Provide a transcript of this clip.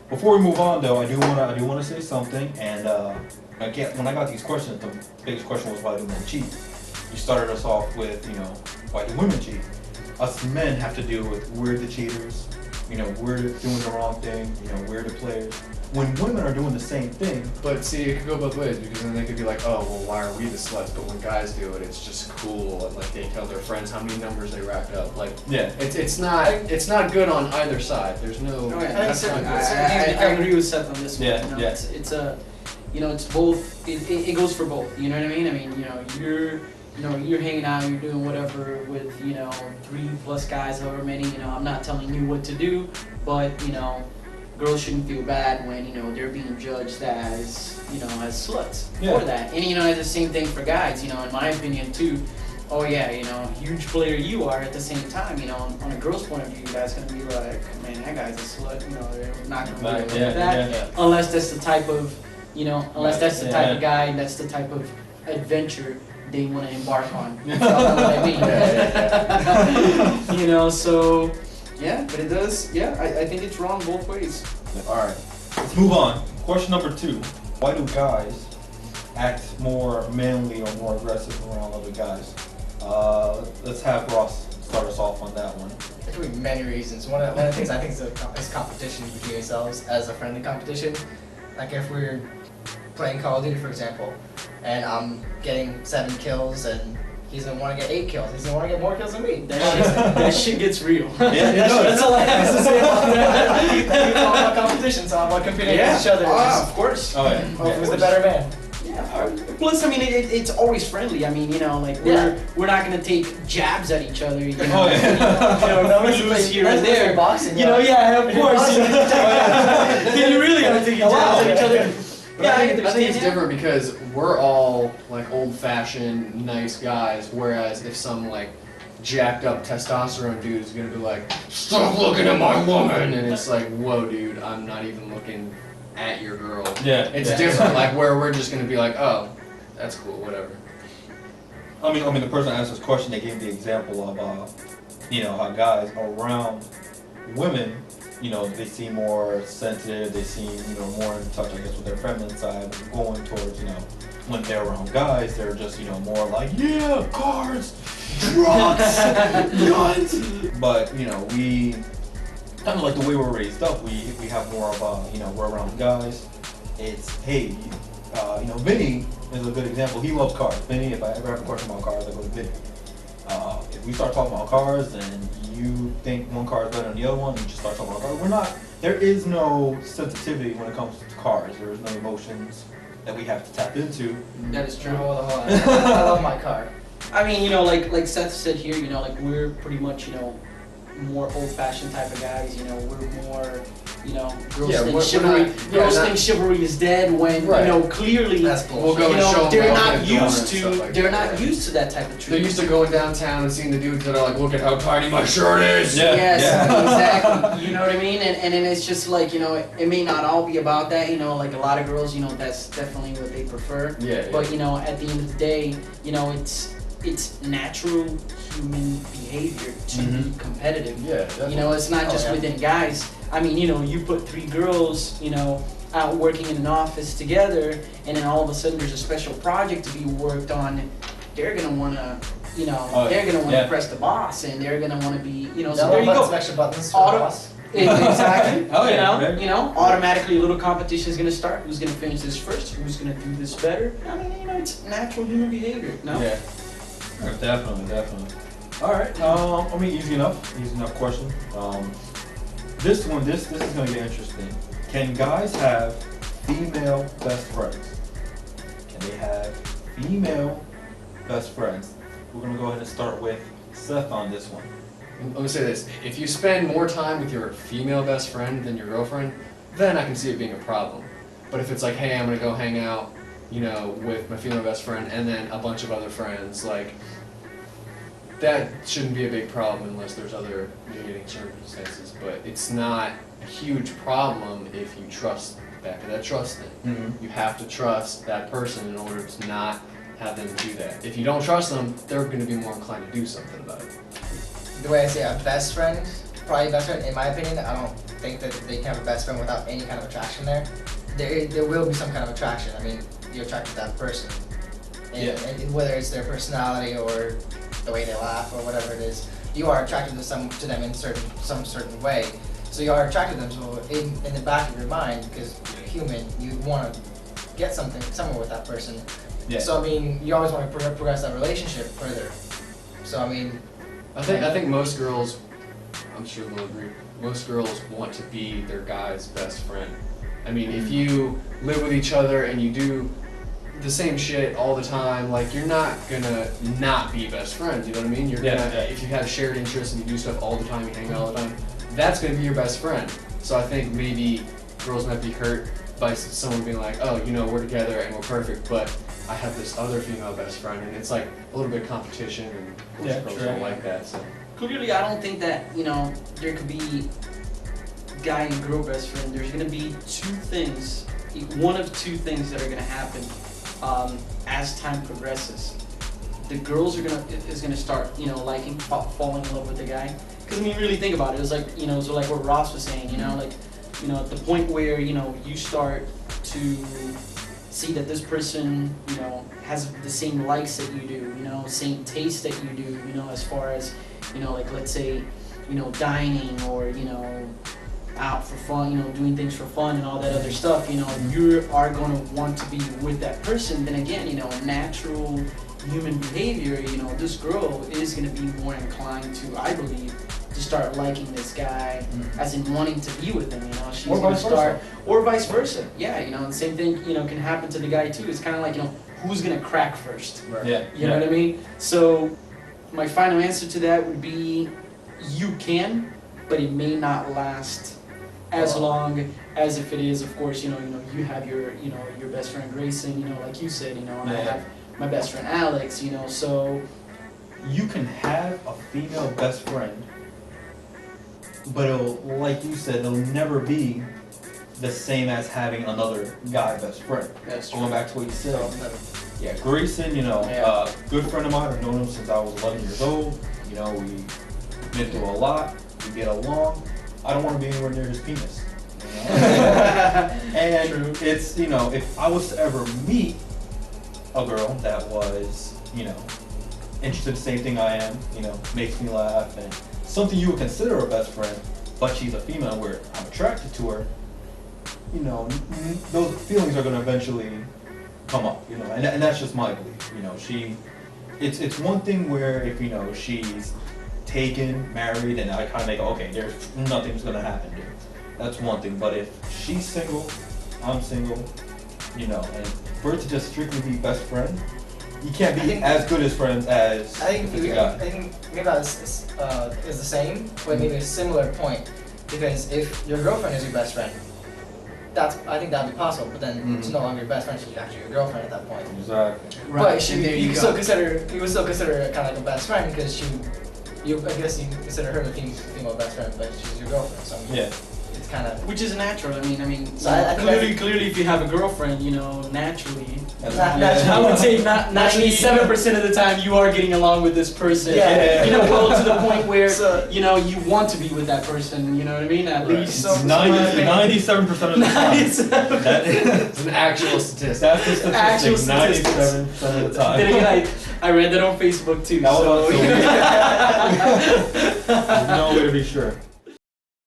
Before we move on, though, I do wanna say something. And again, when I got these questions, the biggest question was why do men cheat? You started us off with, why do women cheat? Us men have to deal with we're the cheaters. We're doing the wrong thing. We're the players. When women are doing the same thing. But see, it could go both ways, because then they could be like, oh, well, why are we the sluts? But when guys do it, it's just cool, and like they tell their friends how many numbers they racked up. Like, yeah, it's not good on either side. There's no. I agree with Seth on this one. Yeah, yeah. It's both. It goes for both. You know what I mean? I mean, you're hanging out, you're doing whatever with 3+ guys, however many. I'm not telling you what to do, but girls shouldn't feel bad when they're being judged as as sluts for that. And it's the same thing for guys. In my opinion too. Oh yeah, huge player you are. At the same time, on a girl's point of view, you guys gonna be like, man, that guy's a slut. They're not gonna be with that unless that's the type of that's the type of guy and that's the type of adventure they want to embark on. You know what I mean? So. Yeah, but it does. Yeah, I think it's wrong both ways. All right, let's move on. Question number 2: why do guys act more manly or more aggressive around other guys? Let's have Ross start us off on that one. There could be many reasons. One of the things I think is competition between yourselves as a friendly competition. Like if we're playing Call of Duty, for example, and I'm getting 7 kills and he's gonna want to get 8 kills. He's gonna want to get more kills than me. That shit gets real. Yeah, that's all I have to say about that. I all about competition, so I'm about competing against each other. Of course. Oh yeah. Who's the better man? Yeah. Plus, I mean, it's always friendly. I mean, we're not gonna take jabs at each other. Oh yeah. Lose here and there. Boxing. Yeah, of course. You really gotta take jabs at each other. But I think it's different because we're all like old-fashioned, nice guys. Whereas if some like jacked up testosterone dude is gonna be like, "Stop looking at my woman," and it's like, "Whoa, dude, I'm not even looking at your girl." Yeah. It's different. Like where we're just gonna be like, "Oh, that's cool, whatever." I mean, the person that asked this question, they gave the example of, how guys around women. They seem more sensitive, they seem, more in touch, I guess, with their feminine side, going towards, when they're around guys, they're just, more like, yeah, cars, drugs, guns. But, we, kind of like the way we're raised up, we have more of a, we're around guys. It's, hey, Vinny is a good example. He loves cars. Vinny, if I ever have a question about cars, I go to Vinny. If we start talking about cars and you think one car is better than the other one, you just start talking about cars. There is no sensitivity when it comes to cars. There is no emotions that we have to tap into. That is true. Hold on. I love my car. I mean, like Seth said here, we're pretty much, more old-fashioned type of guys. We're more, girls think chivalry is dead when clearly we'll go and show they're them not used to used to that type of treatment. They're used to going downtown and seeing the dudes that are like, "Look at how tiny my shirt is." Yeah. Yes, exactly. You know what I mean? And then it's just like, it may not all be about that. Like a lot of girls, that's definitely what they prefer. Yeah. But at the end of the day, it's natural human behavior to be competitive. Yeah, definitely. It's not just within guys. I mean, you put 3 girls, out working in an office together, and then all of a sudden there's a special project to be worked on. They're gonna wanna, they're gonna wanna press the boss, and they're gonna wanna be, so there you go. Extra buttons for the boss. Exactly. Oh, Automatically a little competition is gonna start. Who's gonna finish this first? Who's gonna do this better? I mean, it's natural human behavior. No. Yeah. Definitely. All right. Easy enough question. This is gonna get interesting. Can guys have female best friends? Can they have female best friends? We're gonna go ahead and start with Seth on this one. Let me say this: if you spend more time with your female best friend than your girlfriend, then I can see it being a problem. But if it's like, hey, I'm gonna go hang out, with my female best friend and then a bunch of other friends, like, that shouldn't be a big problem unless there's other mitigating circumstances. But it's not a huge problem if you trust, back to that trust thing. Mm-hmm. You have to trust that person in order to not have them do that. If you don't trust them, they're going to be more inclined to do something about it. The way I say a best friend, probably best friend, in my opinion, I don't think that they can have a best friend without any kind of attraction there, there will be some kind of attraction. I mean, you're attracted to that person. And whether it's their personality or the way they laugh or whatever it is, you are attracted to them in some certain way. So you are attracted to them. So in the back of your mind, because you're human, you want to get somewhere with that person. Yeah. So I mean, you always want to progress that relationship further. So I mean, I think most girls, I'm sure they'll agree, most girls want to be their guy's best friend. I mean, if you live with each other and you do the same shit all the time, like, you're not gonna not be best friends, you know what I mean? You're gonna, if you have shared interests and you do stuff all the time, you hang out all the time, that's gonna be your best friend. So I think maybe girls might be hurt by someone being like, oh, you know, we're together and we're perfect, but I have this other female best friend, and it's like a little bit of competition, and most girls don't like that, so. Clearly, I don't think that, you know, there could be guy and girl best friend. There's gonna be one of two things that are gonna happen as time progresses. The girls is gonna start, you know, falling in love with the guy. Because I mean, really think about it. It's like, you know, so like what Ross was saying, you know, like, you know, at the point where, you know, you start to see that this person, you know, has the same likes that you do, you know, same taste that you do, you know, as far as, you know, like, let's say, you know, dining or, you know, out for fun, you know, doing things for fun and all that other stuff, you know, you are going to want to be with that person. Then again, you know, natural human behavior, you know, this girl is going to be more inclined to, I believe, to start liking this guy, as in wanting to be with him, you know, she's going to start, or vice versa, yeah, you know, and the same thing, you know, can happen to the guy too. It's kind of like, you know, who's going to crack first, right. Yeah. you know what I mean? So my final answer to that would be, you can, but it may not last as long as if it is, of course, you know, you have your, you know, your best friend Grayson, you know, like you said, you know, and I have my best friend Alex, you know, so You can have a female best friend, but it'll, like you said, it'll never be the same as having another guy best friend. that's true. Going back to what you said. So, Yeah, Grayson, you know, Yeah. good friend of mine. I've known him since I was 11 years old. You know, we've been through a lot. We get along. I don't want to be anywhere near his penis. You know? And it's, you know, if I was to ever meet a girl that was, you know, interested in the same thing I am, you know, makes me laugh, and something you would consider a best friend, but she's a female where I'm attracted to her, you know, those feelings are going to eventually come up, you know, and that's just my belief, you know, it's one thing where if, you know, she's taken, married, and I kind of make, okay, there's nothing's going to happen here. That's one thing, but if she's single, I'm single, you know, and for it to just strictly be best friend, you can't be as good as friends as I think if it's a guy. maybe that's is the same, but maybe a similar point. Because if your girlfriend is your best friend, I think that'd be possible. But then it's no longer your best friend; she's actually your girlfriend at that point. Exactly. Right, But and there you you would go. still consider her kind of like a best friend because I guess you consider her the female best friend, but she's your girlfriend. So I mean, Yeah. it's kind of. Which is natural. I mean, So I think clearly, if you have a girlfriend, you know, naturally, That's- I would say 97% of the time you are getting along with this person. Yeah. You know, well, to the point where So- you know you want to be with that person. You know what I mean? At least. So- 97% of the time. 97%. That is, It's an actual statistic. that's the Actual statistic. statistics. 97% of the time. Then again, I read that on Facebook too. That was so, on Facebook. There's no way to be sure.